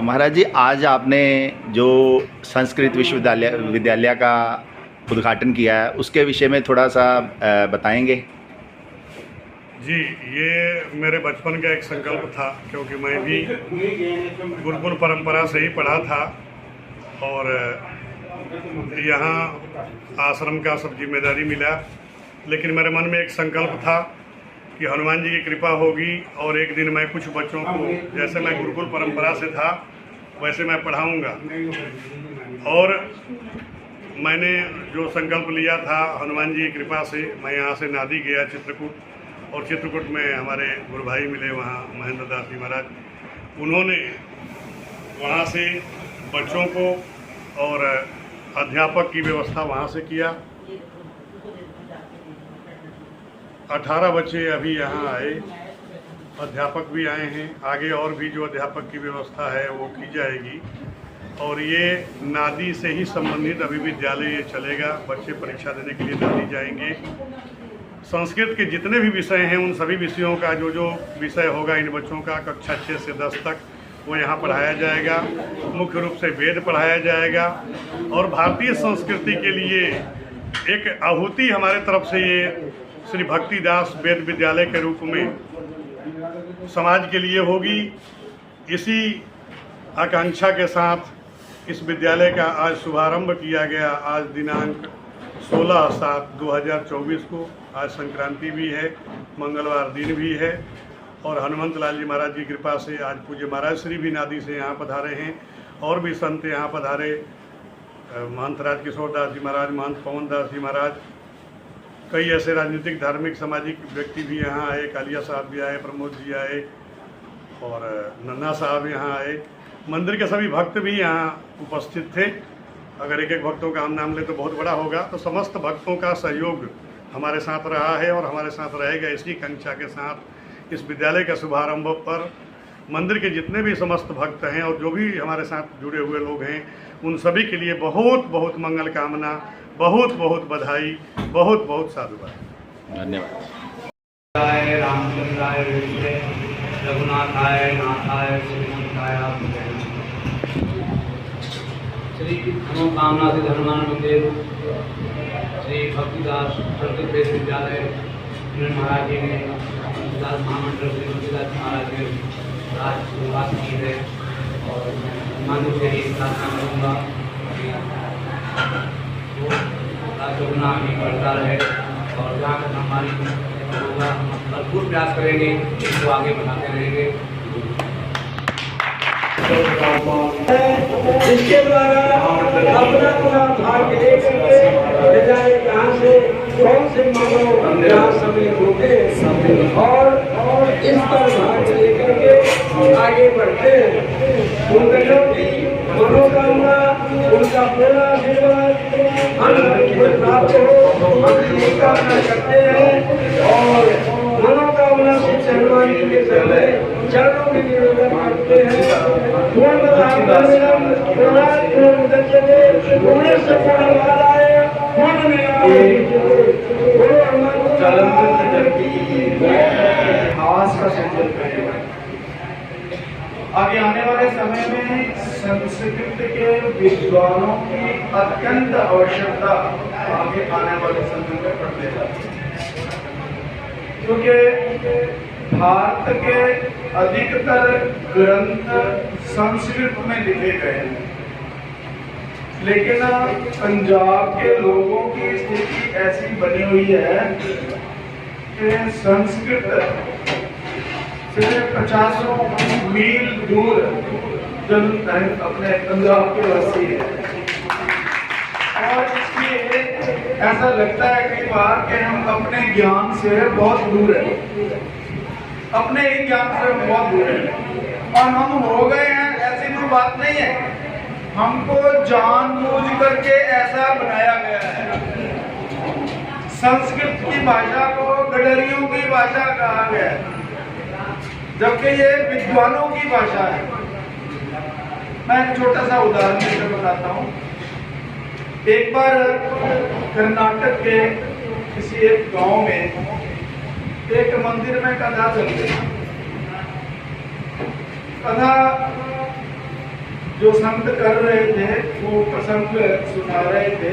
महाराज जी, आज आपने जो संस्कृत विद्यालय का उद्घाटन किया है उसके विषय में थोड़ा सा बताएंगे? जी, ये मेरे बचपन का एक संकल्प था, क्योंकि मैं भी गुरुकुल परंपरा से ही पढ़ा था और यहाँ आश्रम का सब जिम्मेदारी मिला। लेकिन मेरे मन में एक संकल्प था कि हनुमान जी की कृपा होगी और एक दिन मैं कुछ बच्चों को, जैसे मैं गुरुकुल परंपरा से था वैसे मैं पढ़ाऊँगा। और मैंने जो संकल्प लिया था हनुमान जी की कृपा से, मैं यहाँ से नादी गया चित्रकूट, और चित्रकूट में हमारे गुरु भाई मिले वहाँ महेंद्र दास जी महाराज। उन्होंने वहाँ से बच्चों को और अध्यापक की व्यवस्था वहाँ से किया। 18 बच्चे अभी यहाँ आए, अध्यापक भी आए हैं। आगे और भी जो अध्यापक की व्यवस्था है वो की जाएगी। और ये नादी से ही संबंधित अभी विद्यालय ये चलेगा। बच्चे परीक्षा देने के लिए नादी जाएंगे। संस्कृत के जितने भी विषय हैं उन सभी विषयों का जो विषय होगा इन बच्चों का कक्षा 6 से 10 तक वो यहाँ पढ़ाया जाएगा। मुख्य रूप से वेद पढ़ाया जाएगा। और भारतीय संस्कृति के लिए एक आहुति हमारे तरफ से ये श्री भक्तिदास वेद विद्यालय के रूप में समाज के लिए होगी। इसी आकांक्षा के साथ इस विद्यालय का आज शुभारंभ किया गया। आज दिनांक 16/7/2024 को, आज संक्रांति भी है, मंगलवार दिन भी है। और हनुमंत लाल जी महाराज की कृपा से आज पूज्य महाराज श्री भी नादी से यहाँ पधारे हैं। और भी संत यहाँ पधारे, महंत राजकिशोर दास जी महाराज, महंत पवन दास जी महाराज, कई ऐसे राजनीतिक धार्मिक सामाजिक व्यक्ति भी यहाँ आए। कालिया साहब भी आए, प्रमोद जी आए और नन्ना साहब यहाँ आए। मंदिर के सभी भक्त भी यहाँ उपस्थित थे। अगर एक एक भक्तों का हम नाम ले तो बहुत बड़ा होगा। तो समस्त भक्तों का सहयोग हमारे साथ रहा है और हमारे साथ रहेगा। इसी कांक्षा के साथ इस विद्यालय के शुभारंभ पर मंदिर के जितने भी समस्त भक्त हैं और जो भी हमारे साथ जुड़े हुए लोग हैं उन सभी के लिए बहुत बहुत मंगल कामना, बहुत बहुत बधाई, बहुत बहुत साधुवाद। धन्यवाद। रामचंद्राय रघुनाथाय नाथाय श्रीकांताय श्री मनोकामना से हनुमान देव श्री भक्तिदास संस्कृत विद्यालय महाराज जी ने दास महामंडल श्री भक्तिदास महाराज ने आज शुरुआत की है। और मानव से ही प्रार्थना करूँगा राजोगुना भी बढ़ता रहे और जहाँ तक हमारी होगा भरपूर प्रयास करेंगे, इसको आगे बढ़ाते रहेंगे। इसके द्वारा अपना पूरा भाग्य लेकर के जाए कहाँ से कौन से मानव यहाँ सम्मिलित होते और इस पर भाग्य लेकर के आगे बढ़ते हैं। उन बच्चों की मनोकामना, उनका पूरा आशीर्वाद हम प्राप्त हो, हम यही कामना करते हैं। और मनोकामना से हनुमान जी के चरणों में निवेदन करते हैं। आगे आने वाले समय में संस्कृत के विद्वानों की अत्यंत आवश्यकता आगे आने वाले समय में पड़ने जाती है, क्योंकि भारत के अधिकतर ग्रंथ संस्कृत में लिखे गए हैं। लेकिन पंजाब के लोगों की स्थिति ऐसी बनी हुई है कि संस्कृत से 50 मील दूर जन्म अपने पंजाब के वासी है। और इसलिए ऐसा लगता है कई बार कि हम अपने ज्ञान से बहुत दूर हैं। अपने ही ज्ञान से बहुत दूर है। और हम हो गए हैं ऐसी कोई बात नहीं है, हमको जानबूझ करके ऐसा बनाया गया है। संस्कृत की भाषा को गडरियों की भाषा कहा गया है, जबकि ये विद्वानों की भाषा है। मैं एक छोटा सा उदाहरण देकर बताता हूँ। एक बार कर्नाटक के किसी एक गांव में एक मंदिर में कथा चल रही। कथा जो संत कर रहे थे वो प्रसंग सुना रहे थे।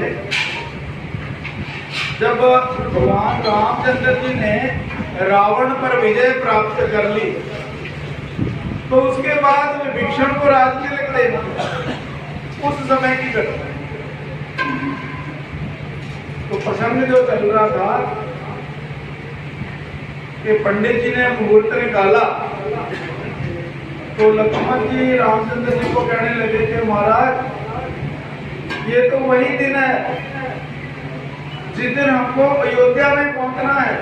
जब भगवान रामचंद्र जी ने रावण पर विजय प्राप्त कर ली तो उसके बाद विभीषण को राज्य लग देना, उस समय की घटना। तो प्रसंग जो चल रहा था कि पंडित जी ने मुहूर्त निकाला तो लक्ष्मण जी रामचंद्र जी को कहने लगे कि महाराज ये तो वही दिन है जिस दिन हमको अयोध्या में पहुंचना है।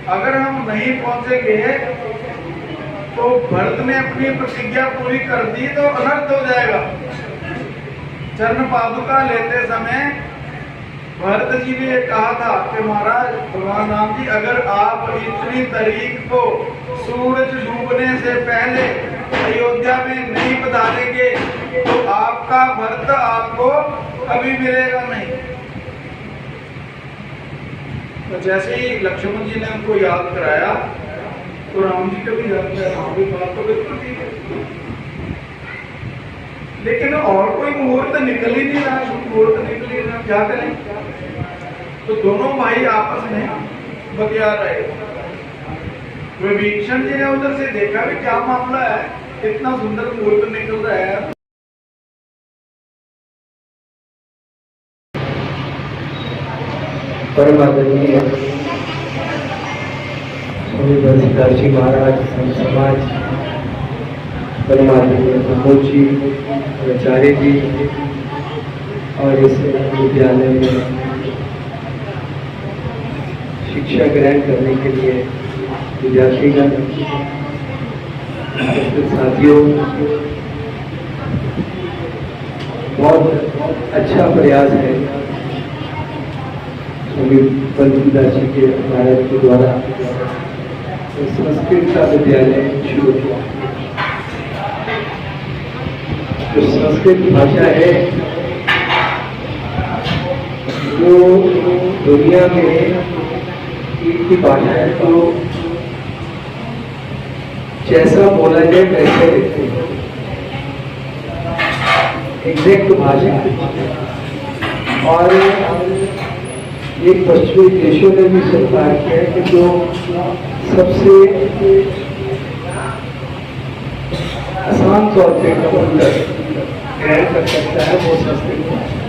अगर हम नहीं पहुंचेंगे तो भरत ने अपनी प्रतिज्ञा पूरी कर दी तो अनर्थ हो जाएगा। चरण पादुका लेते समय भरत जी ने कहा था कि महाराज भगवान राम जी अगर आप इतनी तारीख को सूरज डूबने से पहले अयोध्या में नहीं पधारेंगे तो आपका भरत आपको कभी मिलेगा नहीं। तो जैसे ही लक्ष्मण जी ने उनको याद कराया तो राम जी कभी याद कराया, हाँ भी बात तो बिल्कुल ठीक है। लेकिन और कोई मुहूर्त निकल ही नहीं रहा, मुहूर्त निकल ही नहीं, क्या करें। तो दोनों भाई आपस में बतिया रहे। विभीषण जी ने उधर से देखा कि क्या मामला है, इतना सुंदर मुहूर्त निकल रहा है। परम आदरणीय स्वामी तुलसीदास जी महाराज संत समाज, परम आदरणीय प्रमोद जी, आचार्य जी और इस विद्यालय में शिक्षा ग्रहण करने के लिए विद्यार्थीगण, साथियों, बहुत अच्छा प्रयास है स्वामी तुलसीदास जी के महाराज के द्वारा संस्कृत का विद्यालय शुरू किया। जो संस्कृत भाषा है वो दुनिया में एक ही भाषा है, तो जैसा बोला जाए वैसे लिखते हैं, एग्जैक्ट भाषा। और ये पश्चिमी देशों ने भी स्वीकार किया है कि जो सबसे आसान तौर पे ग्रहण कर सकता है वो संस्कृत भाषा।